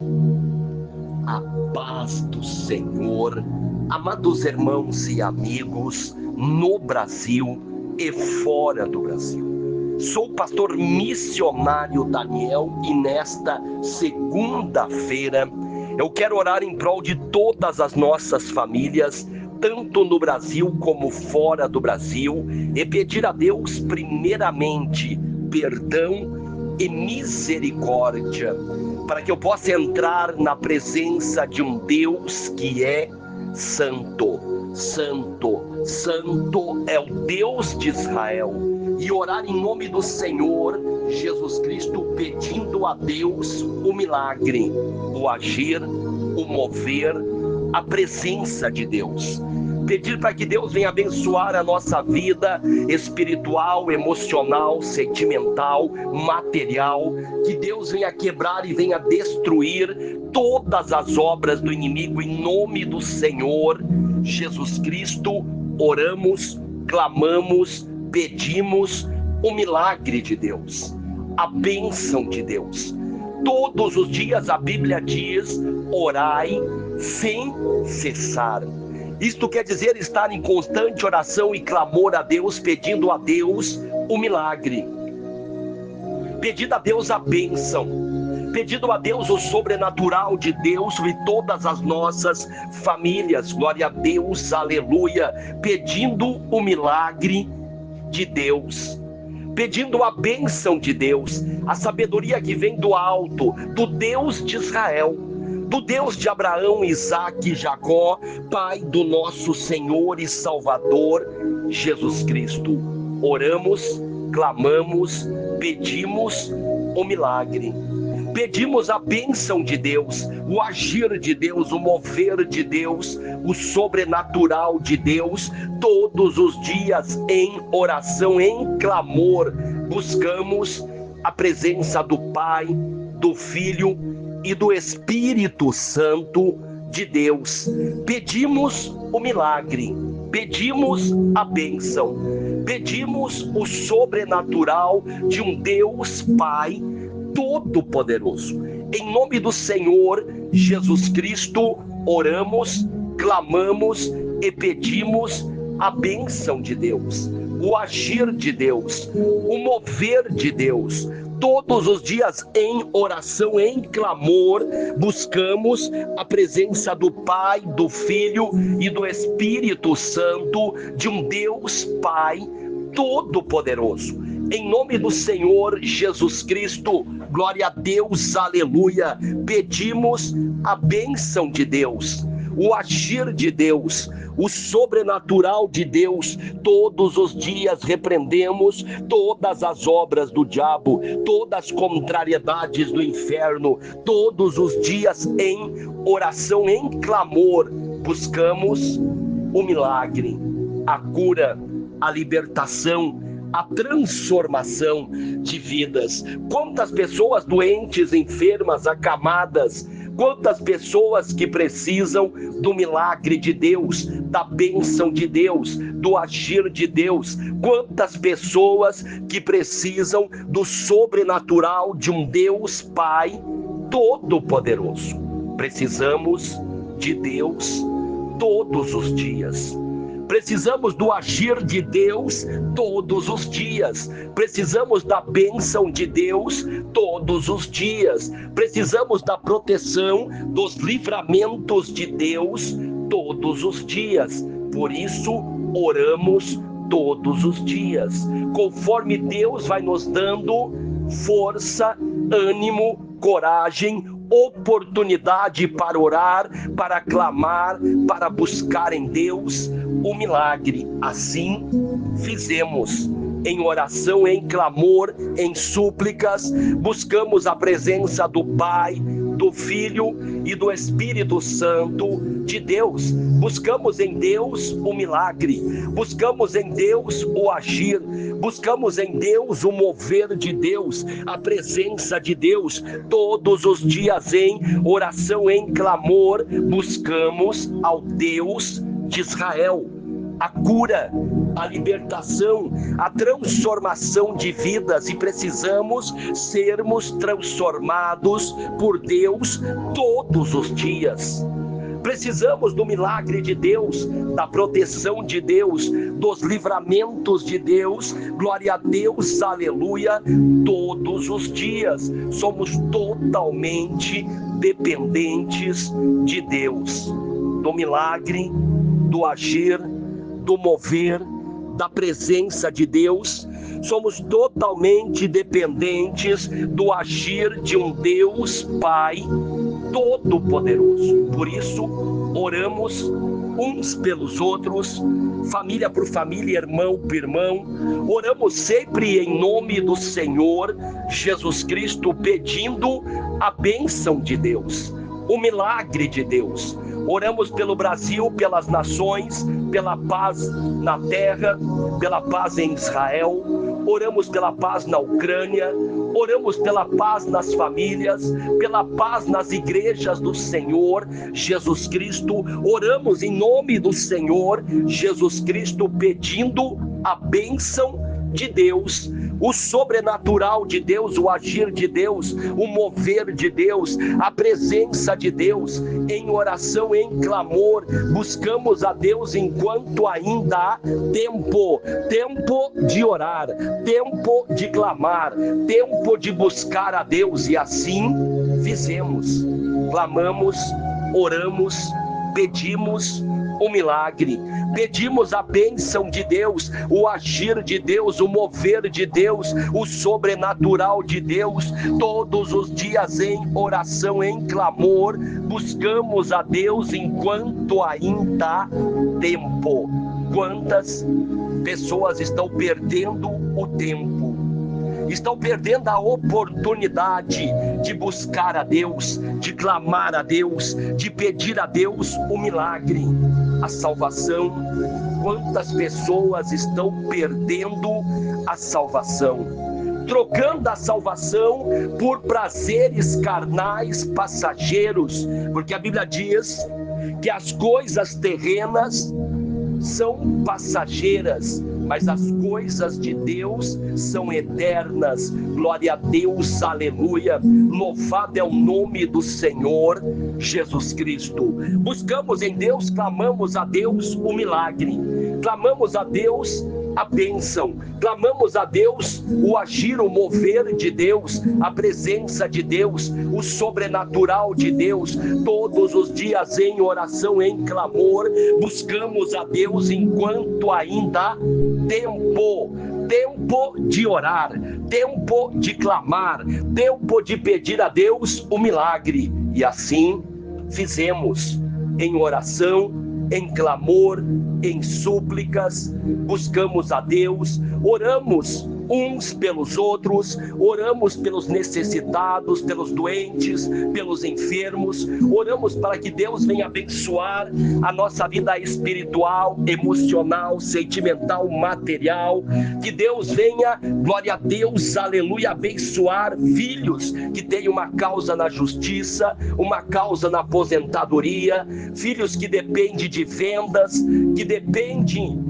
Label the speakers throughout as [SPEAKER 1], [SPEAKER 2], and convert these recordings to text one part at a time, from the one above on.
[SPEAKER 1] A paz do Senhor, amados irmãos e amigos, no Brasil e fora do Brasil. Sou o pastor missionário Daniel e nesta segunda-feira eu quero orar em prol de todas as nossas famílias, tanto no Brasil como fora do Brasil, e pedir a Deus primeiramente perdão e misericórdia, para que eu possa entrar na presença de um Deus que é santo. Santo, santo é o Deus de Israel. E orar em nome do Senhor Jesus Cristo, pedindo a Deus o milagre, o agir, o mover, a presença de Deus. Pedir para que Deus venha abençoar a nossa vida espiritual, emocional, sentimental, material. Que Deus venha quebrar e venha destruir todas as obras do inimigo em nome do Senhor Jesus Cristo. Oramos, clamamos, pedimos o milagre de Deus, a bênção de Deus. Todos os dias a Bíblia diz: orai sem cessar. Isto quer dizer estar em constante oração e clamor a Deus, pedindo a Deus o milagre, pedindo a Deus a bênção, pedindo a Deus o sobrenatural de Deus sobre todas as nossas famílias. Glória a Deus, aleluia. Pedindo o milagre de Deus, pedindo a bênção de Deus, a sabedoria que vem do alto, do Deus de Israel, do Deus de Abraão, Isaque e Jacó, Pai do nosso Senhor e Salvador Jesus Cristo. Oramos, clamamos, pedimos o milagre, pedimos a bênção de Deus, o agir de Deus, o mover de Deus, o sobrenatural de Deus. Todos os dias em oração, em clamor, buscamos a presença do Pai, do Filho e do Espírito Santo de Deus. Pedimos o milagre, pedimos a bênção, pedimos o sobrenatural de um Deus Pai Todo-Poderoso. Em nome do Senhor Jesus Cristo, oramos, clamamos e pedimos a bênção de Deus, o agir de Deus, o mover de Deus. Todos os dias em oração, em clamor, buscamos a presença do Pai, do Filho e do Espírito Santo, de um Deus Pai Todo-Poderoso. Em nome do Senhor Jesus Cristo, glória a Deus, aleluia. Pedimos a bênção de Deus, o agir de Deus, o sobrenatural de Deus. Todos os dias repreendemos todas as obras do diabo, todas as contrariedades do inferno. Todos os dias em oração, em clamor, buscamos o milagre, a cura, a libertação, a transformação de vidas. Quantas pessoas doentes, enfermas, acamadas, quantas pessoas que precisam do milagre de Deus, da bênção de Deus, do agir de Deus. Quantas pessoas que precisam do sobrenatural de um Deus Pai Todo-Poderoso. Precisamos de Deus todos os dias. Precisamos do agir de Deus todos os dias. Precisamos da bênção de Deus todos os dias. Precisamos da proteção, dos livramentos de Deus todos os dias. Por isso, oramos todos os dias. Conforme Deus vai nos dando força, ânimo, coragem, oportunidade para orar, para clamar, para buscar em Deus o milagre. Assim fizemos. Em oração, em clamor, em súplicas, buscamos a presença do Pai, do Filho e do Espírito Santo de Deus. Buscamos em Deus o milagre, buscamos em Deus o agir, buscamos em Deus o mover de Deus, a presença de Deus. Todos os dias em oração, em clamor, buscamos ao Deus de Israel, a cura, a libertação, a transformação de vidas, e precisamos sermos transformados por Deus todos os dias. Precisamos do milagre de Deus, da proteção de Deus, dos livramentos de Deus, glória a Deus, aleluia, todos os dias. Somos totalmente dependentes de Deus, do milagre, do agir, do mover, da presença de Deus. Somos totalmente dependentes do agir de um Deus Pai Todo-Poderoso. Por isso, oramos uns pelos outros, família por família, irmão por irmão. Oramos sempre em nome do Senhor Jesus Cristo, pedindo a bênção de Deus, o milagre de Deus. Oramos pelo Brasil, pelas nações, pela paz na terra, pela paz em Israel. Oramos pela paz na Ucrânia, oramos pela paz nas famílias, pela paz nas igrejas do Senhor Jesus Cristo. Oramos em nome do Senhor Jesus Cristo, pedindo a bênção de Deus, o sobrenatural de Deus, o agir de Deus, o mover de Deus, a presença de Deus. Em oração, em clamor, buscamos a Deus enquanto ainda há tempo, tempo de orar, tempo de clamar, tempo de buscar a Deus, e assim fizemos. Clamamos, oramos, pedimos o milagre, pedimos a bênção de Deus, o agir de Deus, o mover de Deus, o sobrenatural de Deus. Todos os dias em oração, em clamor, buscamos a Deus enquanto ainda há tempo. Quantas pessoas estão perdendo o tempo, estão perdendo a oportunidade de buscar a Deus, de clamar a Deus, de pedir a Deus o milagre, a salvação. Quantas pessoas estão perdendo a salvação, trocando a salvação por prazeres carnais passageiros, porque a Bíblia diz que as coisas terrenas são passageiras, mas as coisas de Deus são eternas. Glória a Deus, aleluia. Louvado é o nome do Senhor Jesus Cristo. Buscamos em Deus, clamamos a Deus o milagre, clamamos a Deus a bênção, clamamos a Deus o agir, o mover de Deus, a presença de Deus, o sobrenatural de Deus. Todos os dias em oração, em clamor, buscamos a Deus enquanto ainda há tempo. Tempo de orar, tempo de clamar, tempo de pedir a Deus o milagre. E assim fizemos, em oração, em clamor, em súplicas, buscamos a Deus, oramos uns pelos outros, oramos pelos necessitados, pelos doentes, pelos enfermos, oramos para que Deus venha abençoar a nossa vida espiritual, emocional, sentimental, material, que Deus venha, glória a Deus, aleluia, abençoar filhos que têm uma causa na justiça, uma causa na aposentadoria, filhos que dependem de vendas, que dependem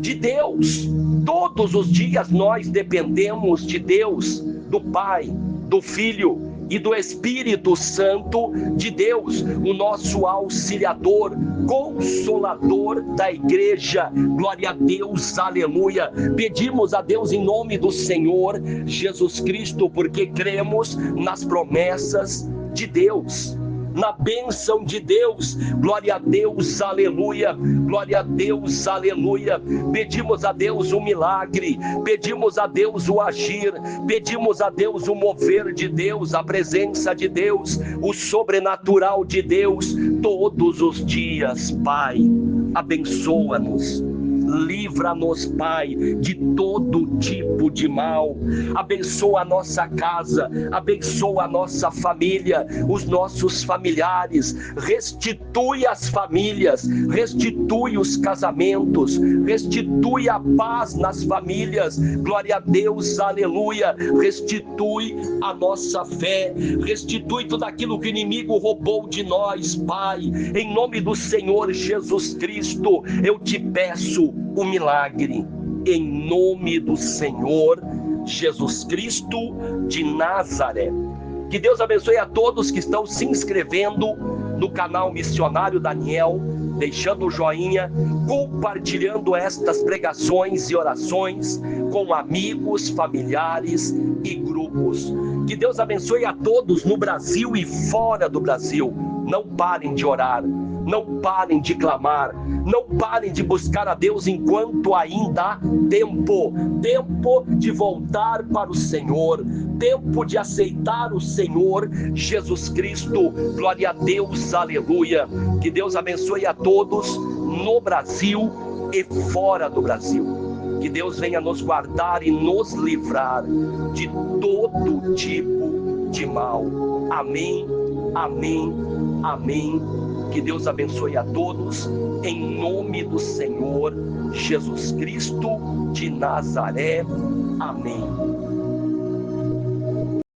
[SPEAKER 1] de Deus. Todos os dias nós dependemos de Deus, do Pai, do Filho e do Espírito Santo de Deus, o nosso auxiliador, consolador da igreja. Glória a Deus, aleluia. Pedimos a Deus em nome do Senhor Jesus Cristo, porque cremos nas promessas de Deus, na bênção de Deus. Glória a Deus, aleluia. Glória a Deus, aleluia. Pedimos a Deus o milagre, pedimos a Deus o agir, pedimos a Deus o mover de Deus, a presença de Deus, o sobrenatural de Deus, todos os dias. Pai, abençoa-nos, livra-nos, Pai, de todo tipo de mal. Abençoa a nossa casa, abençoa a nossa família, os nossos familiares. Restitui as famílias, restitui os casamentos, restitui a paz nas famílias. Glória a Deus, aleluia. Restitui a nossa fé, restitui tudo aquilo que o inimigo roubou de nós, Pai. Em nome do Senhor Jesus Cristo, eu te peço, o milagre, em nome do Senhor Jesus Cristo de Nazaré. Que Deus abençoe a todos que estão se inscrevendo no canal Missionário Daniel, deixando o joinha, compartilhando estas pregações e orações com amigos, familiares e grupos. Que Deus abençoe a todos no Brasil e fora do Brasil. Não parem de orar, não parem de clamar, não parem de buscar a Deus enquanto ainda há tempo. Tempo de voltar para o Senhor, tempo de aceitar o Senhor Jesus Cristo. Glória a Deus, aleluia. Que Deus abençoe a todos no Brasil e fora do Brasil. Que Deus venha nos guardar e nos livrar de todo tipo de mal. Amém, amém, amém. Que Deus abençoe a todos, em nome do Senhor Jesus Cristo de Nazaré. Amém.